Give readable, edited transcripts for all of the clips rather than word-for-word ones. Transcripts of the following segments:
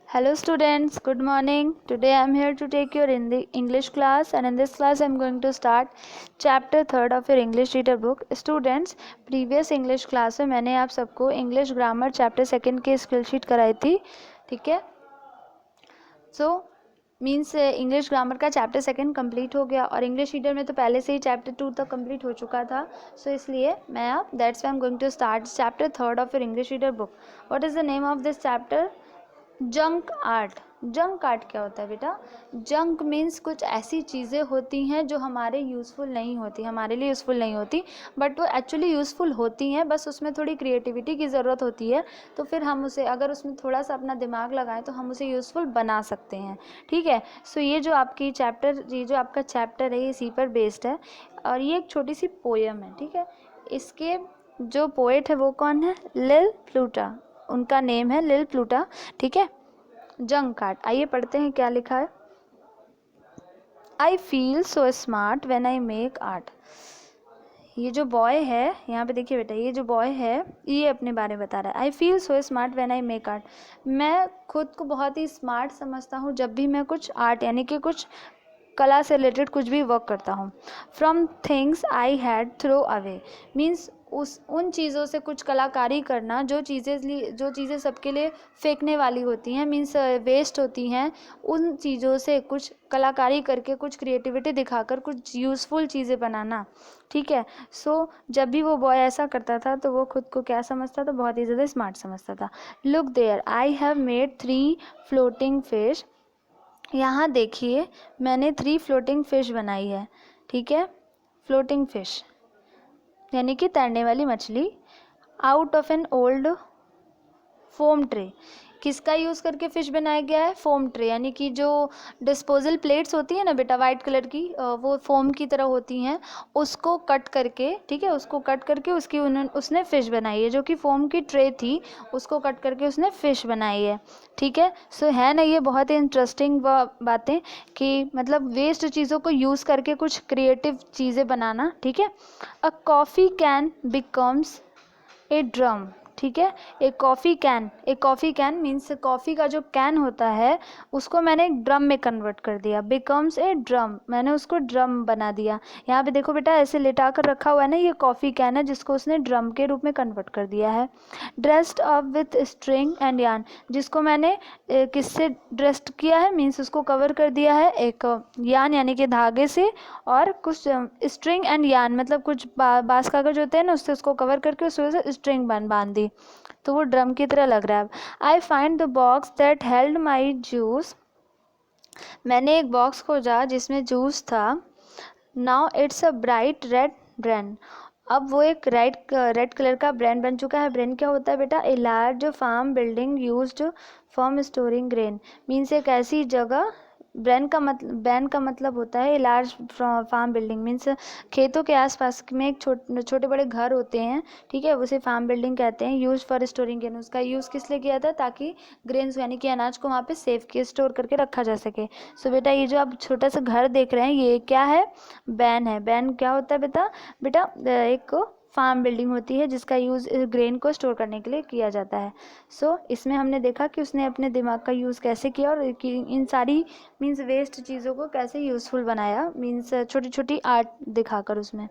Hello students, good morning. Today I am here to take your in the English class, and in this class I am going to start chapter 3rd of your English reader book. Students, previous English class में मैंने आप सबको English grammar chapter 2nd की skill sheet कराई थी, ठीक है. So means English grammar का चैप्टर 2 कंप्लीट हो गया और इंग्लिश रीडर में तो पहले से ही चैप्टर 2 तक कंप्लीट हो चुका था. सो इसलिए मैं अब that's why I am going to start chapter 3rd of your English reader book. What is the name of this chapter? Junk art. Junk art क्या होता है बेटा? जंक मीन्स कुछ ऐसी चीज़ें होती हैं जो हमारे यूज़फुल नहीं होती, हमारे लिए यूज़फुल नहीं होती, बट वो एक्चुअली यूज़फुल होती हैं, बस उसमें थोड़ी क्रिएटिविटी की ज़रूरत होती है. तो फिर हम उसे, अगर उसमें थोड़ा सा अपना दिमाग लगाएं तो हम उसे यूज़फुल बना सकते हैं, ठीक है. सो ये जो आपका चैप्टर है ये इसी पर बेस्ड है और ये एक छोटी सी पोएम है, ठीक है. इसके जो पोएट है वो कौन है? लिल प्लूटा. उनका नेम है लिल प्लूटा, ठीक है. Junk art. आइए पढ़ते हैं क्या लिखा है. I feel so smart when I make art. ये जो बॉय है, यहाँ पे देखिए बेटा, ये जो बॉय है ये अपने बारे में बता रहा है. I feel so smart when I make art. मैं खुद को बहुत ही स्मार्ट समझता हूँ जब भी मैं कुछ आर्ट यानी कि कुछ कला से रिलेटेड कुछ भी वर्क करता हूँ. From things I had throw away means उन चीज़ों से कुछ कलाकारी करना जो चीज़ें सबके लिए फेंकने वाली होती हैं, मीन्स वेस्ट होती हैं, उन चीज़ों से कुछ कलाकारी करके कुछ क्रिएटिविटी दिखाकर कुछ यूज़फुल चीज़ें बनाना, ठीक है. सो जब भी वो बॉय ऐसा करता था तो वो खुद को क्या समझता था? बहुत ही ज़्यादा स्मार्ट समझता था. Look there I have made 3 floating fish. यहाँ देखिए मैंने 3 फ्लोटिंग फिश बनाई है, ठीक है. फ्लोटिंग फिश यानी कि तैरने वाली मछली. Out of an old foam tray. किसका यूज़ करके फ़िश बनाया गया है? फोम ट्रे यानी कि जो डिस्पोजल प्लेट्स होती है ना बेटा, वाइट कलर की, वो फोम की तरह होती हैं, उसको कट करके, ठीक है, उसको कट करके उसने फ़िश बनाई है. जो कि फोम की ट्रे थी उसको कट करके उसने फ़िश बनाई है, ठीक है. सो है ना ये बहुत ही इंटरेस्टिंग बातें कि मतलब वेस्ट चीज़ों को यूज़ करके कुछ क्रिएटिव चीज़ें बनाना, ठीक है. A coffee can becomes a drum, ठीक है. एक कॉफ़ी कैन मीन्स कॉफ़ी का जो कैन होता है उसको मैंने एक ड्रम में कन्वर्ट कर दिया. बिकम्स ए ड्रम, मैंने उसको ड्रम बना दिया. यहाँ पे देखो बेटा ऐसे लिटा कर रखा हुआ है ना, ये कॉफ़ी कैन है जिसको उसने ड्रम के रूप में कन्वर्ट कर दिया है. Dressed up with string and yarn, जिसको मैंने किससे ड्रेस्ड किया है? मीन्स उसको कवर कर दिया है एक यार्न यानी कि धागे से, और कुछ स्ट्रिंग एंड यार्न मतलब कुछ बांस कागज होते हैं ना, उससे उसको कवर करके उससे स्ट्रिंग बांध दी, तो वो ड्रम की तरह लग रहा है. I find the box that held my juice. मैंने एक बॉक्स खोजा जिसमें जूस था. Now it's a bright red brain. अब वो एक रेड कलर का ब्रेन बन चुका है. ब्रेन क्या होता है बेटा? A large farm building used for storing grain. Means एक ऐसी जगह. ब्रेन का मतलब होता है लार्ज फार्म बिल्डिंग मीन्स खेतों के आसपास में एक छोटे बड़े घर होते हैं, ठीक है, उसे फार्म बिल्डिंग कहते हैं. यूज फॉर स्टोरिंग ग्रेन, उसका यूज़ किस लिए किया था? ताकि ग्रेन्स यानी कि अनाज को वहाँ पे सेव किए स्टोर करके रखा जा सके. सो बेटा ये जो आप छोटा सा घर देख रहे हैं ये क्या है? बैन है. बैन क्या होता है बेटा? बेटा एक फार्म बिल्डिंग होती है जिसका यूज़ ग्रेन को स्टोर करने के लिए किया जाता है. सो इसमें हमने देखा कि उसने अपने दिमाग का यूज़ कैसे किया और कि इन सारी मीन्स वेस्ट चीज़ों को कैसे यूज़फुल बनाया, मीन्स छोटी छोटी आर्ट दिखाकर उसमें.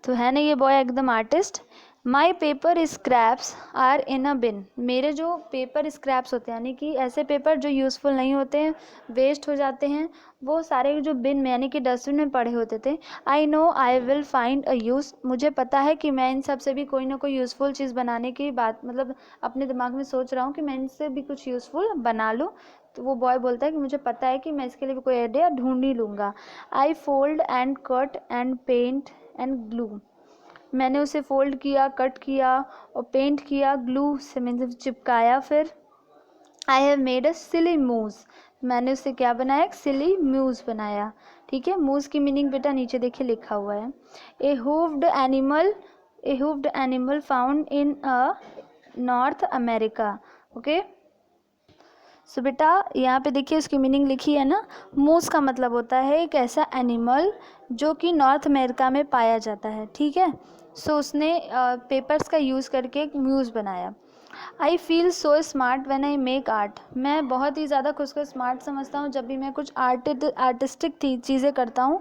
तो है ना ये बॉय एकदम artist. My paper scraps are in a bin. मेरे जो पेपर स्क्रैप्स होते हैं यानी कि ऐसे पेपर जो यूज़फुल नहीं होते हैं, वेस्ट हो जाते हैं, वो सारे जो बिन में यानी कि डस्टबिन में पड़े होते थे. I know I will find a use. मुझे पता है कि मैं इन सब से भी कोई ना कोई यूज़फुल चीज़ बनाने की बात मतलब अपने दिमाग में सोच रहा हूँ कि मैं इनसे भी कुछ यूज़फुल बना लूँ. तो वो बॉय बोलता है कि मुझे पता है कि मैं इसके लिए भी कोई आइडिया ढूंढ ही लूँगा. I fold and cut and paint and glue. मैंने उसे फोल्ड किया, कट किया और पेंट किया, ग्लू से मैंने चिपकाया. फिर आई हैव मेड अ सिली मूज. मैंने उसे क्या बनाया? एक सिली मूज बनाया, ठीक है. मूज की मीनिंग बेटा नीचे देखिए लिखा हुआ है. A hooved animal found in a North America. Okay. So बेटा यहाँ पे देखिए उसकी मीनिंग लिखी है ना. मूस का मतलब होता है एक ऐसा एनिमल जो कि नॉर्थ अमेरिका में पाया जाता है, ठीक है. सो उसने पेपर्स का यूज़ करके एक म्यूज़ बनाया. I feel so smart when I make art. मैं बहुत ही ज़्यादा खुद को स्मार्ट समझता हूँ जब भी मैं कुछ आर्टिस्टिक चीज़ें करता हूँ,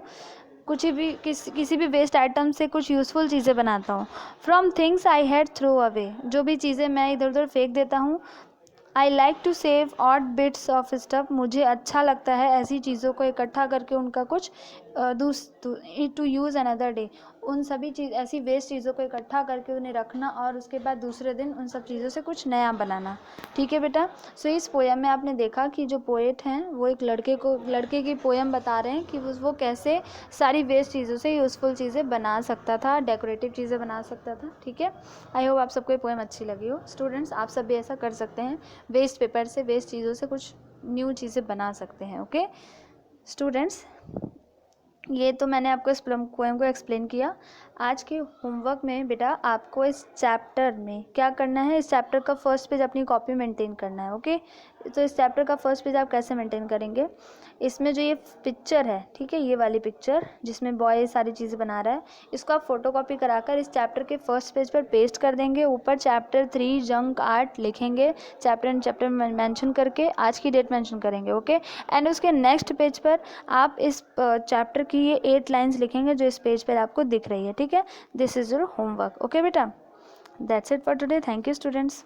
कुछ भी किसी भी वेस्ट आइटम से कुछ यूज़फुल चीज़ें बनाता हूँ। From things I had throw away, जो भी चीज़ें मैं इधर उधर फेंक देता हूँ। I like to save odd bits of stuff, मुझे अच्छा लगता है ऐसी चीज़ों को इकट्ठा करके उनका कुछ टू यूज़ अनदर डे, उन सभी चीज़ ऐसी वेस्ट चीज़ों को इकट्ठा करके उन्हें रखना और उसके बाद दूसरे दिन उन सब चीज़ों से कुछ नया बनाना। ठीक है बेटा। सो इस पोएम में आपने देखा कि जो पोएट हैं वो एक लड़के की पोएम बता रहे हैं कि वो कैसे सारी वेस्ट चीज़ों से यूज़फुल चीज़ें बना सकता था, डेकोरेटिव चीज़ें बना सकता था। ठीक है। आई होप आप सबको ये पोएम अच्छी लगी हो। स्टूडेंट्स, आप सब भी ऐसा कर सकते हैं, वेस्ट पेपर से, वेस्ट चीज़ों से कुछ न्यू चीज़ें बना सकते हैं। ओके स्टूडेंट्स, ये तो मैंने आपको इस पोएम को एक्सप्लेन किया। आज के होमवर्क में बेटा आपको इस चैप्टर में क्या करना है, इस चैप्टर का फर्स्ट पेज अपनी कॉपी मेंटेन करना है। ओके, तो इस चैप्टर का फर्स्ट पेज आप कैसे मेंटेन करेंगे, इसमें जो ये पिक्चर है, ठीक है, ये वाली पिक्चर जिसमें बॉय सारी चीज़ें बना रहा है, इसको आप फोटोकॉपी कराकर इस चैप्टर के फर्स्ट पेज पर पेस्ट कर देंगे। ऊपर चैप्टर 3 जंक आर्ट लिखेंगे, चैप्टर मेंशन करके आज की डेट मेंशन करेंगे। ओके, एंड उसके नेक्स्ट पेज पर आप इस चैप्टर की ये 8 लाइन्स लिखेंगे जो इस पेज पर आपको दिख रही है। ठीक है, this is your homework. Okay बेटा, that's it for today. Thank you students.